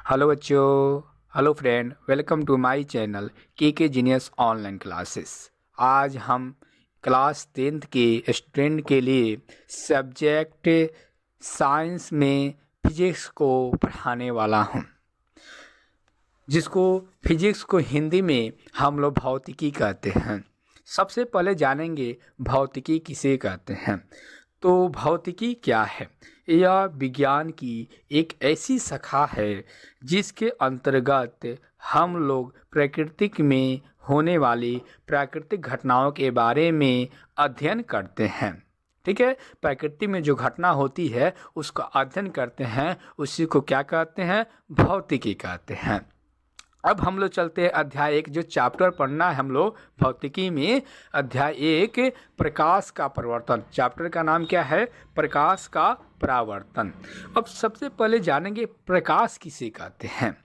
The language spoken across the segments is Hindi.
हेलो बच्चों, hello friend, welcome to my channel के जीनियस ऑनलाइन क्लासेस। आज हम क्लास 10th के स्टूडेंट के लिए सब्जेक्ट साइंस में फिजिक्स को पढ़ाने वाला हूं, जिसको फिजिक्स को हिंदी में हम लोग भौतिकी कहते हैं। सबसे पहले जानेंगे भौतिकी किसे कहते हैं। तो भौतिकी क्या है? यह विज्ञान की एक ऐसी शाखा है जिसके अंतर्गत हम लोग प्रकृति में होने वाली प्राकृतिक घटनाओं के बारे में अध्ययन करते हैं। ठीक है, प्रकृति में जो घटना होती है उसका अध्ययन करते हैं, उसी को क्या कहते हैं? भौतिकी कहते हैं। अब हम लोग चलते हैं अध्याय 1, जो चैप्टर पढ़ना है हम लोग भौतिकी में। अध्याय 1, प्रकाश का परिवर्तन। चैप्टर का नाम क्या है? प्रकाश का परावर्तन। अब सबसे पहले जानेंगे प्रकाश किसे कहते हैं।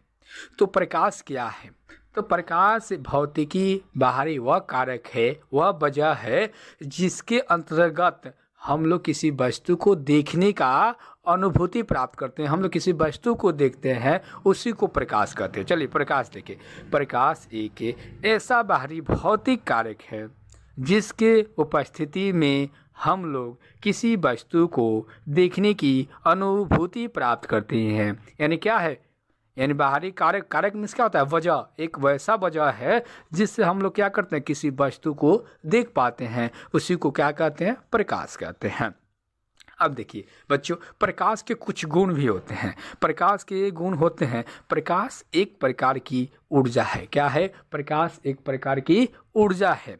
तो प्रकाश क्या है? तो प्रकाश भौतिकी बाहरी वह कारक है, वह वजह है जिसके अंतर्गत हम लोग किसी वस्तु को देखने का अनुभूति प्राप्त करते हैं। हम लोग किसी वस्तु को देखते हैं, उसी को प्रकाश कहते हैं। चलिए प्रकाश देखें। प्रकाश एक ऐसा बाहरी भौतिक कारक है जिसके उपस्थिति में हम लोग किसी वस्तु को देखने की अनुभूति प्राप्त करते हैं। यानी क्या है? यानी बाहरी कारक। कारक मीन्स क्या होता है? वजह। एक वैसा वजह है जिससे हम लोग क्या करते हैं? किसी वस्तु को देख पाते हैं, उसी को क्या कहते हैं? प्रकाश कहते हैं। अब देखिए बच्चों, प्रकाश के कुछ गुण भी होते हैं। प्रकाश के गुण होते हैं, प्रकाश एक प्रकार की ऊर्जा है। क्या है? प्रकाश एक प्रकार की ऊर्जा है।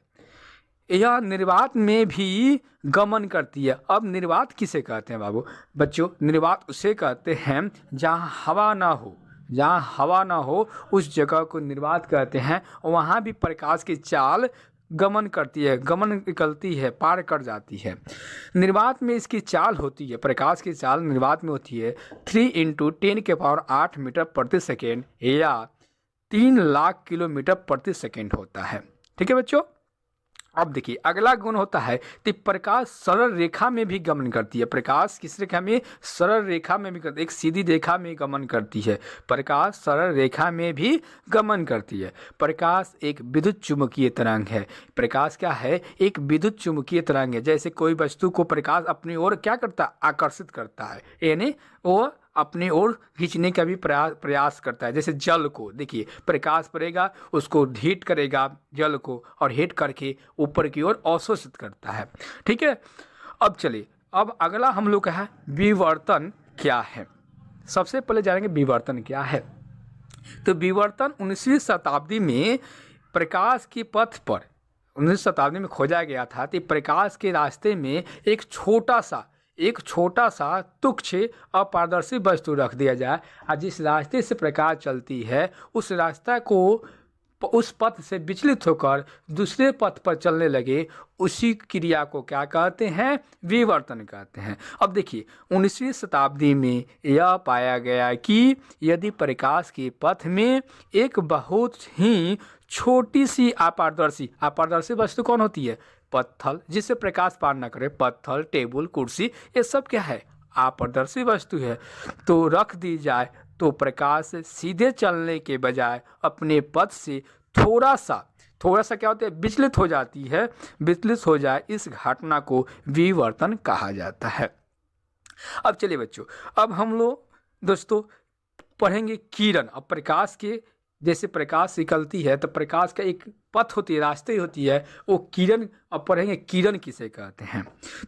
यह निर्वात में भी गमन करती है। अब निर्वात किसे कहते हैं बाबू? बच्चों, निर्वात उसे कहते हैं जहाँ हवा ना हो। जहाँ हवा ना हो उस जगह को निर्वात कहते हैं। वहाँ भी प्रकाश की चाल गमन करती है, गमन निकलती है, पार कर जाती है। निर्वात में इसकी चाल होती है, प्रकाश की चाल निर्वात में होती है 3 × 10⁸ मीटर प्रति सेकेंड या 3 लाख किलोमीटर प्रति सेकेंड होता है। ठीक है बच्चों। अब देखिए अगला गुण होता है कि प्रकाश सरल रेखा में भी गमन करती है। प्रकाश किस रेखा में? सरल रेखा में भी करती है, एक सीधी रेखा में गमन करती है। प्रकाश सरल रेखा में भी गमन करती है। प्रकाश एक विद्युत चुम्बकीय तरंग है। प्रकाश क्या है? एक विद्युत चुम्बकीय तरंग है। जैसे कोई वस्तु को प्रकाश अपनी ओर क्या करता है? आकर्षित करता है, यानी वो अपनी ओर खींचने का भी प्रयास करता है। जैसे जल को देखिए, प्रकाश पड़ेगा, उसको हीट करेगा जल को, और हीट करके ऊपर की ओर अवशोषित करता है। ठीक है। अब चलिए, अब अगला हम लोग का है विवर्तन क्या है। सबसे पहले जानेंगे विवर्तन क्या है। तो विवर्तन 19वीं शताब्दी में प्रकाश के पथ पर 19वीं शताब्दी में खोजा गया था। तो प्रकाश के रास्ते में एक छोटा सा तुच्छ अपारदर्शी वस्तु रख दिया जाए, और जिस रास्ते से प्रकाश चलती है उस रास्ता को उस पथ से विचलित होकर दूसरे पथ पर चलने लगे, उसी क्रिया को क्या कहते हैं? विवर्तन कहते हैं। अब देखिए 19वीं शताब्दी में यह पाया गया कि यदि प्रकाश के पथ में एक बहुत ही छोटी सी अपारदर्शी वस्तु कौन होती है? पत्थर, जिससे प्रकाश पार न करे। पत्थर, टेबल, कुर्सी, ये सब क्या है? अपारदर्शी वस्तु है। तो रख दी जाए तो प्रकाश सीधे चलने के बजाय अपने पथ से थोड़ा सा क्या होता है? विचलित हो जाती है। विचलित हो जाए, इस घटना को विवर्तन कहा जाता है। अब चलिए बच्चों, अब हम लोग दोस्तों पढ़ेंगे किरण। अब प्रकाश के जैसे प्रकाश निकलती है तो प्रकाश का एक पथ होती है, रास्ते होती है, वो किरण। अब पढ़ेंगे किरण किसे कहते हैं।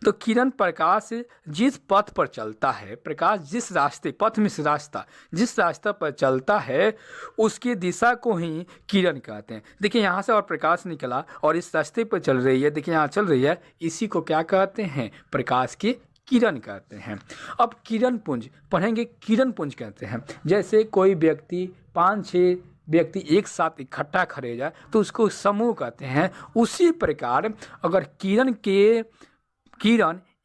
तो किरण प्रकाश जिस पथ पर चलता है, प्रकाश जिस रास्ते पथ में से जिस रास्ता पर चलता है उसकी दिशा को ही किरण कहते हैं। देखिए यहाँ से और प्रकाश निकला और इस रास्ते पर चल रही है, देखिए यहाँ चल रही है, इसी को क्या कहते हैं? प्रकाश की किरण कहते हैं। अब किरण पुंज पढ़ेंगे। किरण पुंज कहते हैं जैसे कोई व्यक्ति 5-6 व्यक्ति एक साथ इकट्ठा खड़े जाए तो उसको समूह कहते हैं। उसी प्रकार अगर किरण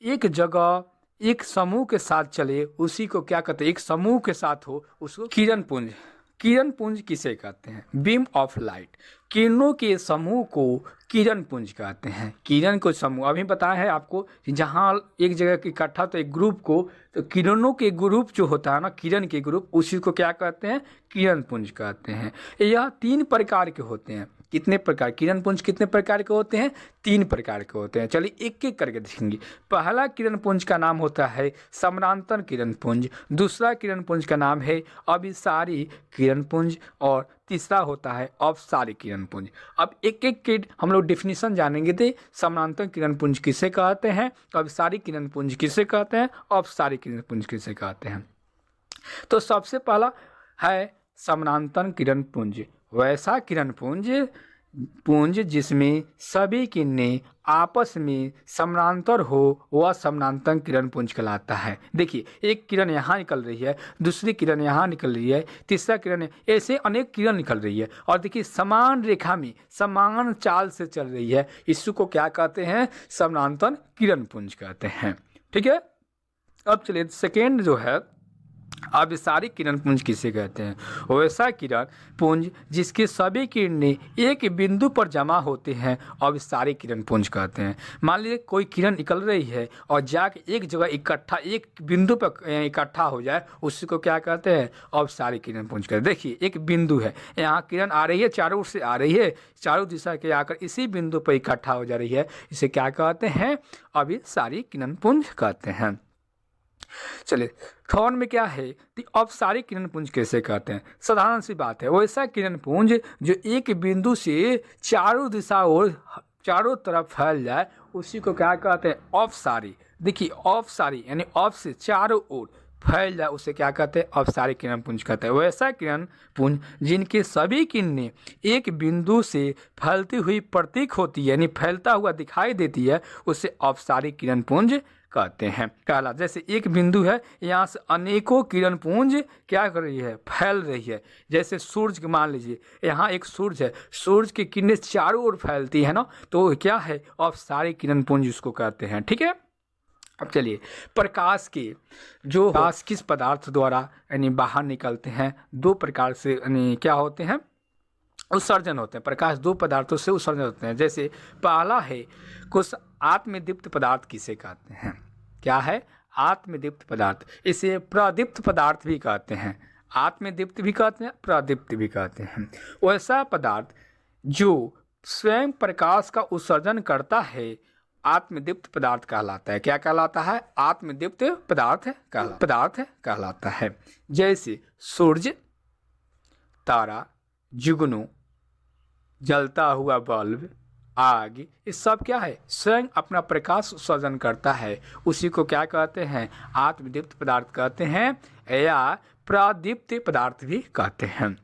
एक जगह एक समूह के साथ चले, उसी को क्या कहते हैं? एक समूह के साथ हो, उसको किरण पुंज किरण पुंज किसे कहते हैं? बीम ऑफ लाइट, किरणों के समूह को किरण पुंज कहते हैं। किरण को समूह अभी बताया है आपको, जहाँ एक जगह इकट्ठा तो एक ग्रुप को, तो किरणों के ग्रुप जो होता है ना, किरण के ग्रुप, उसी को क्या कहते हैं? किरण पुंज कहते हैं। यह 3 प्रकार के होते हैं। कितने प्रकार? किरण पुंज कितने प्रकार के होते हैं? 3 प्रकार के होते हैं। चलिए एक एक करके देखेंगे। पहला किरण पुंज का नाम होता है समानांतर किरण पुंज, दूसरा किरण पुंज का नाम है अभिसारी किरण पुंज, और तीसरा होता है अपसारी किरण पुंज। अब एक एक के हम लोग डेफिनेशन जानेंगे। थे समानांतर किरण पुंज किसे कहते हैं, अभिसारी किरण पुंज किसे कहते हैं, अपसारी किरण पुंज किसे कहते हैं। तो सबसे पहला है समानांतर किरण पुंज, वैसा किरण पुंज जिसमें सभी किरणें आपस में समानांतर हो, वह समानांतर किरण पुंज कहलाता है। देखिए, एक किरण यहाँ निकल रही है, दूसरी किरण यहाँ निकल रही है, तीसरा किरण, ऐसे अनेक किरण निकल रही है, और देखिए समान रेखा में समान चाल से चल रही है। इसको क्या कहते हैं? समानांतर किरण पुंज कहते हैं। ठीक है। अब चलिए सेकेंड जो है, अभिसारी किरण पुंज किसे कहते हैं? वैसा किरण पुंज जिसके सभी किरणें एक बिंदु पर जमा होते हैं, अभिसारी किरण पुंज कहते हैं। मान लीजिए कोई किरण निकल रही है और जाके एक जगह इकट्ठा एक बिंदु पर इकट्ठा हो जाए, उसी को क्या कहते हैं? अभिसारी किरण पुंज कहते हैं। देखिए एक बिंदु है, यहाँ किरण आ रही है, चारों ओर से आ रही है, चारों दिशा के आकर इसी बिंदु पर इकट्ठा हो जा रही है, इसे क्या कहते हैं? अभिसारी किरण पुंज कहते हैं। चलिए थर्ड में क्या है, तो अपसारी किरण पुंज कैसे कहते हैं? साधारण सी बात है, वैसा किरण पुंज जो एक बिंदु से चारों दिशा और चारों तरफ फैल जाए, उसी को क्या कहते हैं? अपसारी। देखिए अपसारी यानी अप से चारों ओर फैल जाए, उसे क्या कहते हैं? अपसारी किरण पुंज कहते हैं। वैसा किरण पुंज जिनके सभी किरणें एक बिंदु से फैलती हुई प्रतीक होती है, यानी फैलता हुआ दिखाई देती है, उसे अपसारी किरण पुंज कहते हैं। कहला जैसे एक बिंदु है, यहाँ से अनेकों किरण पुंज क्या कर रही है? फैल रही है। जैसे सूरज मान लीजिए, यहाँ एक सूरज है, सूरज की किरणें चारों ओर फैलती है ना, तो क्या है? अपसारी किरण पुंज उसको कहते हैं। ठीक है। अब चलिए प्रकाश किस पदार्थ द्वारा यानी बाहर निकलते हैं? 2 प्रकार से यानी क्या होते हैं? उत्सर्जन होते हैं। प्रकाश 2 पदार्थों से उत्सर्जन होते हैं। जैसे पहला है कुछ आत्मदीप्त पदार्थ किसे कहते हैं? क्या है? आत्मदीप्त पदार्थ। इसे प्रदीप्त पदार्थ भी कहते हैं। आत्मदीप्त भी कहते हैं, प्रदीप्त भी कहते हैं। वैसा पदार्थ जो स्वयं प्रकाश का उत्सर्जन करता है, आत्मदीप्त पदार्थ कहलाता है। क्या कहलाता है? आत्मदीप्त पदार्थ कहलाता है। जैसे सूर्य, तारा, जुगनू, जलता हुआ बल्ब, आग, ये सब क्या है? स्वयं अपना प्रकाश उत्सर्जन करता है, उसी को क्या कहते हैं? आत्मदीप्त पदार्थ कहते हैं, या प्रदीप्त पदार्थ भी कहते हैं।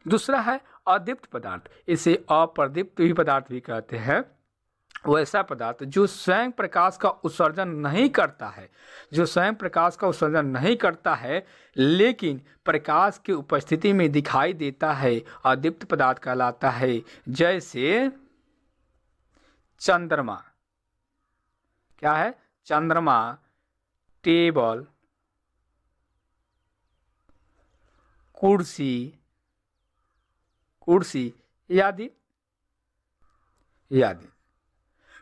दूसरा है अदीप्त पदार्थ, इसे अप्रदीप्त भी पदार्थ भी कहते हैं। वैसा पदार्थ जो स्वयं प्रकाश का उत्सर्जन नहीं करता है, लेकिन प्रकाश की उपस्थिति में दिखाई देता है, अदीप्त पदार्थ कहलाता है। जैसे चंद्रमा। क्या है? चंद्रमा, टेबल, कुर्सी आदि।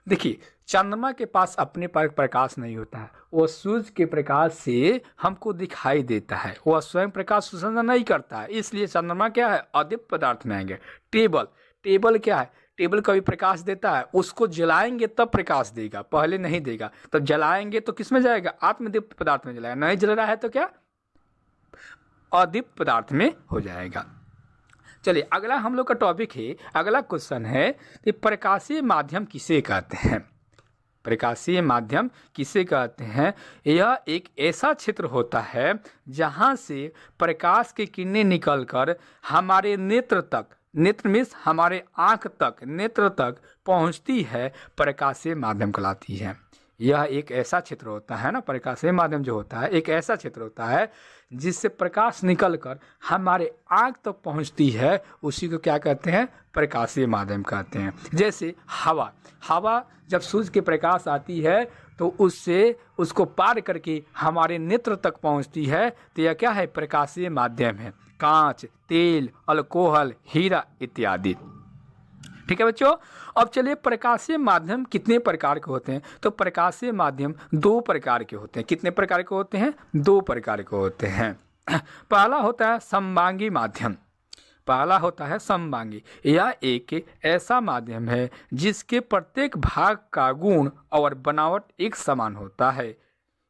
देखिए चंद्रमा के पास अपने पर प्रकाश नहीं होता है, वह सूर्य के प्रकाश से हमको दिखाई देता है, वह स्वयं प्रकाश उत्सर्जन नहीं करता है, इसलिए चंद्रमा क्या है? अदीप्त पदार्थ में आएंगे। टेबल क्या है? टेबल कभी प्रकाश देता है, उसको जलाएंगे तब प्रकाश देगा, पहले नहीं देगा। तो जलाएंगे तो किस में जाएगा? आत्मदीप्त पदार्थ में जलाएगा। नहीं जल रहा है तो क्या? अदीप्त पदार्थ में हो जाएगा। चलिए अगला हम लोग का टॉपिक है, अगला क्वेश्चन है कि प्रकाशीय माध्यम किसे कहते हैं? प्रकाशीय माध्यम किसे कहते हैं? यह एक ऐसा क्षेत्र होता है जहां से प्रकाश की किरणें निकलकर हमारे नेत्र तक, नेत्र में हमारे आँख तक, नेत्र तक पहुंचती है, प्रकाशीय माध्यम कहलाती है। यह एक ऐसा क्षेत्र होता है ना, प्रकाशीय माध्यम जो होता है एक ऐसा क्षेत्र होता है जिससे प्रकाश निकलकर हमारे आँख तक पहुंचती है, उसी को क्या कहते हैं? प्रकाशीय माध्यम कहते हैं। जैसे हवा जब सूर्य के प्रकाश आती है तो उससे उसको पार करके हमारे नेत्र तक पहुंचती है, तो यह क्या है? प्रकाशीय माध्यम है। कांच, तेल, अल्कोहल, हीरा इत्यादि। ठीक है बच्चों। अब चलिए, प्रकाशीय माध्यम कितने प्रकार के होते हैं? तो प्रकाशीय माध्यम 2 प्रकार के होते हैं। कितने प्रकार के होते हैं? 2 प्रकार के होते हैं। पहला होता है समबांगी माध्यम। पहला होता है समबांगी। यह एक ऐसा माध्यम है जिसके प्रत्येक भाग का गुण और बनावट एक समान होता है।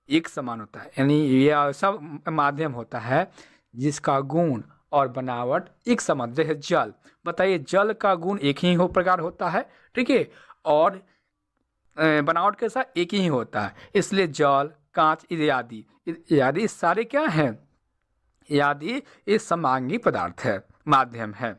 एक समान होता है, यानी यह ऐसा माध्यम होता है जिसका गुण और बनावट एक समान। जैसे जल, बताइए, जल का गुण एक ही प्रकार होता है, ठीक है, और बनावट कैसा? एक ही होता है। इसलिए जल, कांच इत्यादि इत्यादि सारे क्या हैं? इत्यादि ये समबांगी पदार्थ है, माध्यम है।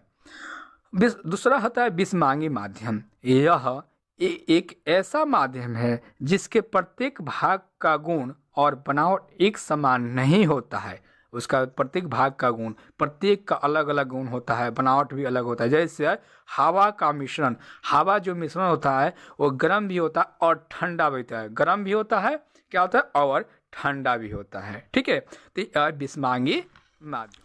दूसरा होता है विषमांगी माध्यम। यह एक ऐसा माध्यम है जिसके प्रत्येक भाग का गुण और बनावट एक समान नहीं होता है। उसका प्रत्येक भाग का गुण, प्रत्येक का अलग अलग गुण होता है, बनावट भी अलग होता है। जैसे हवा का मिश्रण, हवा जो मिश्रण होता है वो गर्म भी होता है और ठंडा भी होता है। गर्म भी होता है, क्या होता है, और ठंडा भी होता है। ठीक है, तो यह विषमांगी माध्यम।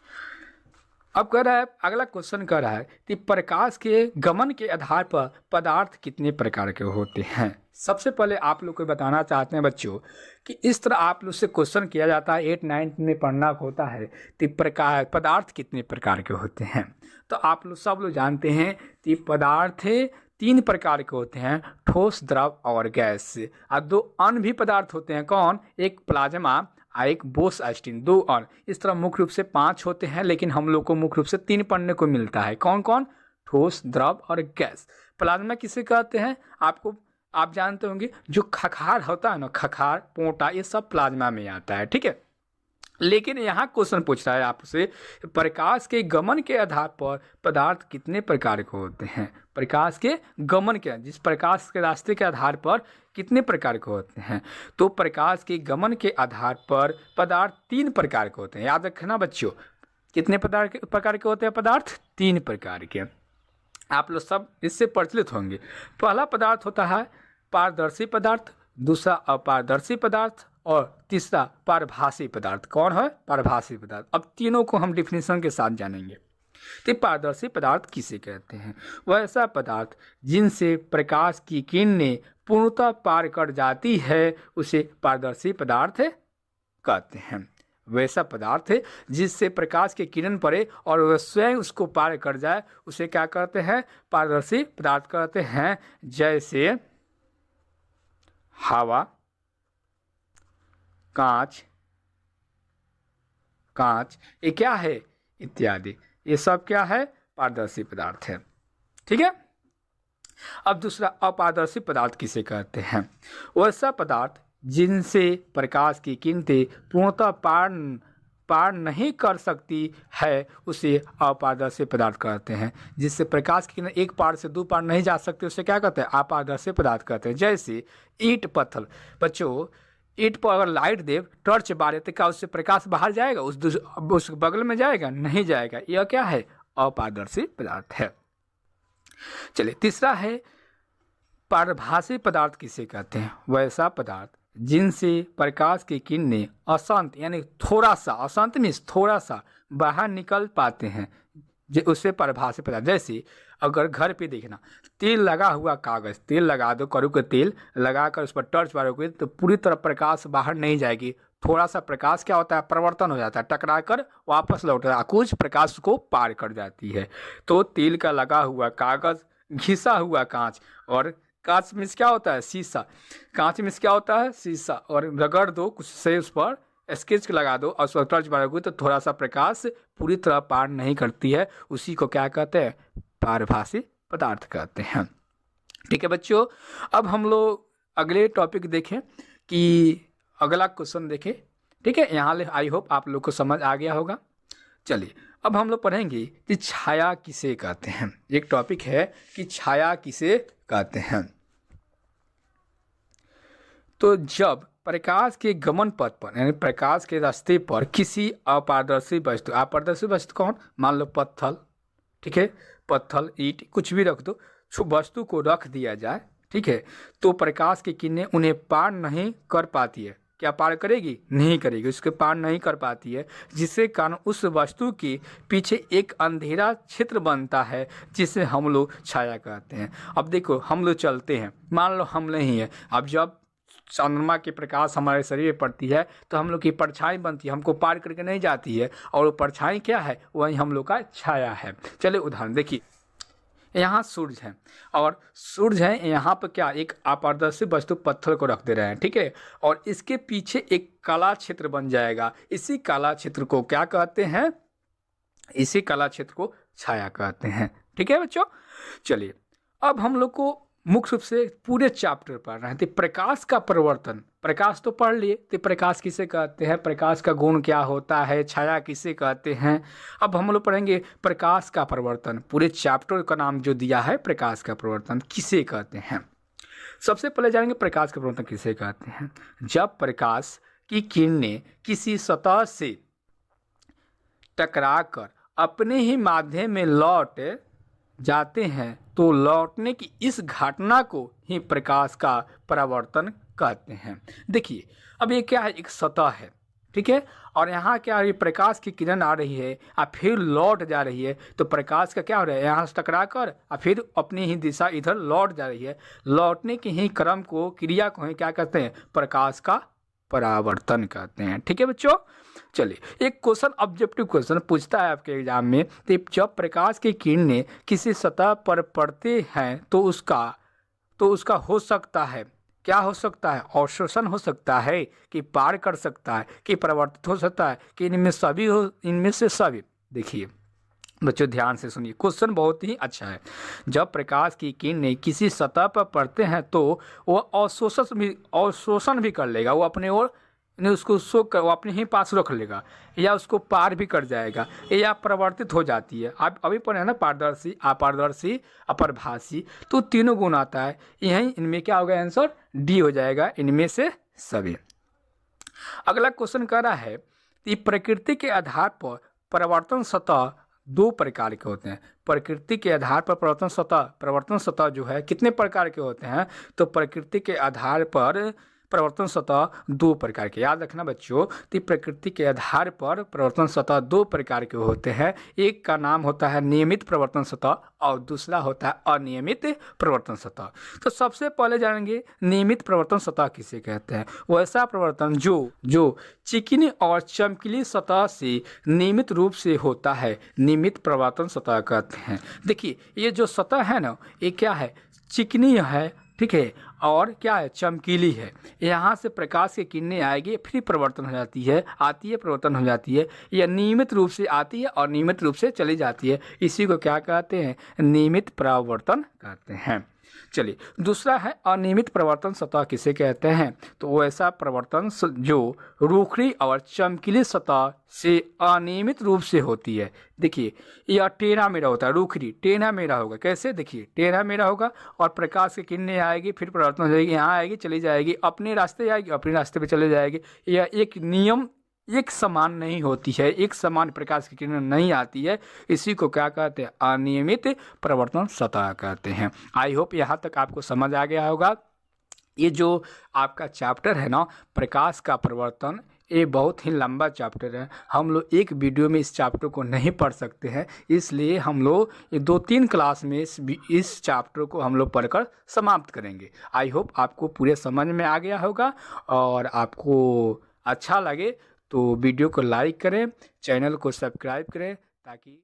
अब कह रहा है, अगला क्वेश्चन कह रहा है कि प्रकाश के गमन के आधार पर पदार्थ कितने प्रकार के होते हैं। सबसे पहले आप लोग को बताना चाहते हैं बच्चों कि इस तरह आप लोग से क्वेश्चन किया जाता है, 8, 9 में पढ़ना होता है कि प्रकार पदार्थ कितने प्रकार के होते हैं। तो आप लोग सब लोग जानते हैं कि पदार्थ 3 प्रकार के होते हैं, ठोस, द्रव और गैस। और 2 अन्य भी पदार्थ होते हैं। कौन? एक प्लाज्मा, एक बोस आइंस्टीन, 2 और इस तरह मुख्य रूप से 5 होते हैं, लेकिन हम लोग को मुख्य रूप से 3 पढ़ने को मिलता है। कौन कौन? ठोस, द्रव और गैस। प्लाज्मा किसे कहते हैं? आप जानते होंगे, जो खखार होता है ना, खखार, पोटा, ये सब प्लाज्मा में आता है। ठीक है, लेकिन यहाँ क्वेश्चन पूछ रहा है आपसे, प्रकाश के गमन के आधार पर पदार्थ कितने प्रकार के होते हैं। प्रकाश के गमन के, जिस प्रकाश के रास्ते के आधार पर कितने प्रकार के होते हैं। तो प्रकाश के गमन के आधार पर पदार्थ 3 प्रकार के होते हैं। याद रखना बच्चों, कितने प्रकार के होते हैं पदार्थ? 3 प्रकार के। आप लोग सब इससे परिचित होंगे। पहला पदार्थ होता है पारदर्शी पदार्थ, दूसरा अपारदर्शी पदार्थ और तीसरा पारभासी पदार्थ। कौन है? पारभासी पदार्थ। अब तीनों को हम डिफिनेशन के साथ जानेंगे। तो पारदर्शी पदार्थ किसे कहते हैं? वह ऐसा पदार्थ जिनसे प्रकाश की किरणें पूर्णतः पार कर जाती है, उसे पारदर्शी पदार्थ कहते हैं। वैसा पदार्थ है जिससे प्रकाश की किरण पड़े और वह स्वयं उसको पार कर जाए, उसे क्या कहते हैं? पारदर्शी पदार्थ कहते हैं। जैसे हवा, कांच ये क्या है? इत्यादि, ये सब क्या है? पारदर्शी पदार्थ है। ठीक है। अब दूसरा अपारदर्शी पदार्थ किसे कहते हैं? वैसा पदार्थ जिनसे प्रकाश की किरणें पूर्णतः पार नहीं कर सकती है, उसे अपारदर्शी पदार्थ कहते हैं। जिससे प्रकाश की किरण एक पार से 2 पार नहीं जा सकती, उसे क्या कहते हैं? अपारदर्शी पदार्थ कहते हैं। जैसे ईंट, पत्थर। बच्चों, ईंट पर अगर लाइट दे, टॉर्च बारे, तो क्या उससे प्रकाश बाहर जाएगा? उस बगल में जाएगा? नहीं जाएगा। यह क्या है? अपारदर्शी पदार्थ है। चलिए, तीसरा है पारभासी पदार्थ किसे कहते हैं? वैसा पदार्थ जिनसे प्रकाश की किरणें अशांत, यानी थोड़ा सा, अशांत मीन्स थोड़ा सा बाहर निकल पाते हैं, उससे पारभासी पदार्थ। जैसे अगर घर पे देखना, तेल लगा हुआ कागज, तेल लगा दो, कड़ू का तेल लगाकर उस पर टॉर्च मारोगे तो पूरी तरह प्रकाश बाहर नहीं जाएगी। थोड़ा सा प्रकाश क्या होता है? परिवर्तन हो जाता है, टकरा कर वापस लौटता है, कुछ प्रकाश को पार कर जाती है। तो तेल का लगा हुआ कागज, घिसा हुआ कांच, और कांच में क्या होता है? शीशा। कांच में क्या होता है? शीशा। और रगड़ दो कुछ से, उस पर स्केच लगा दो और उस पर टॉर्च मारोगे तो थोड़ा सा प्रकाश पूरी तरह पार नहीं करती है, उसी को क्या कहते हैं? पारभासी पदार्थ कहते हैं। ठीक है बच्चों, अब हम लोग अगले टॉपिक देखें कि अगला क्वेश्चन देखें। ठीक है, यहाँ ले आई होप आप लोग को समझ आ गया होगा। चलिए, अब हम लोग पढ़ेंगे कि छाया किसे कहते हैं। एक टॉपिक है कि छाया किसे कहते हैं। तो जब प्रकाश के गमन पथ पर, यानी प्रकाश के रास्ते पर किसी अपारदर्शी वस्तु, अपारदर्शी वस्तु कौन? मान लो पत्थर, ठीक है, पत्थर, ईंट, कुछ भी रख दो, वस्तु को रख दिया जाए, ठीक है, तो प्रकाश की किरणें उन्हें पार नहीं कर पाती है। क्या पार करेगी? नहीं करेगी, उसके पार नहीं कर पाती है, जिसके कारण उस वस्तु के पीछे एक अंधेरा क्षेत्र बनता है जिसे हम लोग छाया कहते हैं। अब देखो, हम लोग चलते हैं, मान लो हम नहीं है, अब जब चंद्रमा की प्रकाश हमारे शरीर पर पड़ती है तो हम लोग की परछाई बनती है, हमको पार करके नहीं जाती है, और वो परछाई क्या है? वही हम लोग का छाया है। चलिए उदाहरण देखिए, यहाँ सूरज है और सूरज है, यहाँ पर क्या एक अपारदर्शी वस्तु पत्थर को रख दे रहे हैं, ठीक है, और इसके पीछे एक काला क्षेत्र बन जाएगा। इसी काला क्षेत्र को क्या कहते हैं? इसी काला क्षेत्र को छाया कहते हैं। ठीक है बच्चों, चलिए अब हम लोग को मुख्य रूप से पूरे चैप्टर पढ़ रहे थे प्रकाश का परिवर्तन। प्रकाश तो पढ़ लिए, तो प्रकाश किसे कहते हैं, प्रकाश का गुण क्या होता है, छाया किसे कहते हैं। अब हम लोग पढ़ेंगे प्रकाश का परिवर्तन। पूरे चैप्टर का नाम जो दिया है प्रकाश का परिवर्तन किसे कहते हैं। सबसे पहले जानेंगे प्रकाश का परिवर्तन किसे कहते हैं। जब प्रकाश की किरणें किसी सतह से टकराकर अपने ही माध्यम में लौट जाते हैं तो लौटने की इस घटना को ही प्रकाश का परावर्तन कहते हैं। देखिए अब ये क्या है, एक सतह है, ठीक है, और यहाँ क्या है, प्रकाश की किरण आ रही है और फिर लौट जा रही है, तो प्रकाश का क्या हो रहा है, यहाँ से टकरा कर और फिर अपनी ही दिशा इधर लौट जा रही है। लौटने के ही क्रम को, क्रिया को ही क्या कहते हैं, प्रकाश का परावर्तन कहते हैं। ठीक है बच्चों, चलिए एक क्वेश्चन, ऑब्जेक्टिव क्वेश्चन पूछता है आपके एग्जाम में, तो जब प्रकाश की किरणें किसी सतह पर पड़ते हैं तो उसका हो सकता है, क्या हो सकता है, अवशोषण हो सकता है, कि पार कर सकता है, कि परिवर्तित हो सकता है, कि इनमें से सभी। देखिए बच्चों ध्यान से सुनिए, क्वेश्चन बहुत ही अच्छा है। जब प्रकाश की किरणें किसी सतह पर पड़ते हैं तो वो अवशोषण भी कर लेगा, वो अपने ओर उसको वो अपने ही पास रख लेगा, या उसको पार भी कर जाएगा, या परिवर्तित हो जाती है। आप अभी पढ़े हैं ना, पारदर्शी, अपारदर्शी, अपरभाषी, तो तीनों गुण आता है। यही इनमें क्या होगा, आंसर डी हो जाएगा, इनमें से सभी। अगला क्वेश्चन कह रहा है कि प्रकृति के आधार पर परिवर्तन सतह दो प्रकार के होते हैं। प्रकृति के आधार पर परिवर्तन सतह जो है कितने प्रकार के होते हैं, तो प्रकृति के आधार पर परिवर्तन सतह दो प्रकार के, याद रखना बच्चों, तो प्रकृति के आधार पर परिवर्तन सतह दो प्रकार के होते हैं। एक का नाम होता है नियमित परिवर्तन सतह और दूसरा होता है अनियमित परिवर्तन सतह। तो सबसे पहले जानेंगे नियमित परिवर्तन सतह किसे कहते हैं। वैसा परिवर्तन जो चिकनी और चमकीली सतह से नियमित रूप से होता है, नियमित परिवर्तन सतह कहते हैं। देखिए ये जो सतह है ना, ये क्या है, चिकनी है, ठीक है, और क्या है, चमकीली है। यहाँ से प्रकाश की किरणें आएगी, फिर परिवर्तन हो जाती है, आती है, परिवर्तन हो जाती है, या नियमित रूप से आती है और नियमित रूप से चली जाती है। इसी को क्या कहते हैं, नियमित परावर्तन कहते हैं। चलिए दूसरा है अनियमित परिवर्तन सतह किसे कहते हैं, तो वो ऐसा परिवर्तन जो रूखड़ी और चमकीली सतह से अनियमित रूप से होती है। देखिए यह टेढ़ा मेढ़ा होता है, रूखड़ी टेढ़ा मेढ़ा होगा, कैसे, देखिए टेढ़ा मेढ़ा होगा और प्रकाश की किरणें आएगी, फिर परिवर्तन हो जाएगी, यहाँ आएगी, चली जाएगी, अपने रास्ते आएगी, अपने रास्ते पे चले जाएगी। यह एक नियम एक समान नहीं होती है, एक समान प्रकाश की किरण नहीं आती है, इसी को क्या कहते हैं, अनियमित परिवर्तन सतह कहते हैं। आई होप यहाँ तक आपको समझ आ गया होगा। ये जो आपका चैप्टर है ना प्रकाश का परिवर्तन, ये बहुत ही लंबा चैप्टर है, हम लोग एक वीडियो में इस चैप्टर को नहीं पढ़ सकते हैं, इसलिए हम लोग ये 2-3 क्लास में इस चैप्टर को हम लोग पढ़कर समाप्त करेंगे। आई होप आपको पूरे समझ में आ गया होगा, और आपको अच्छा लगे तो वीडियो को लाइक करें, चैनल को सब्सक्राइब करें, ताकि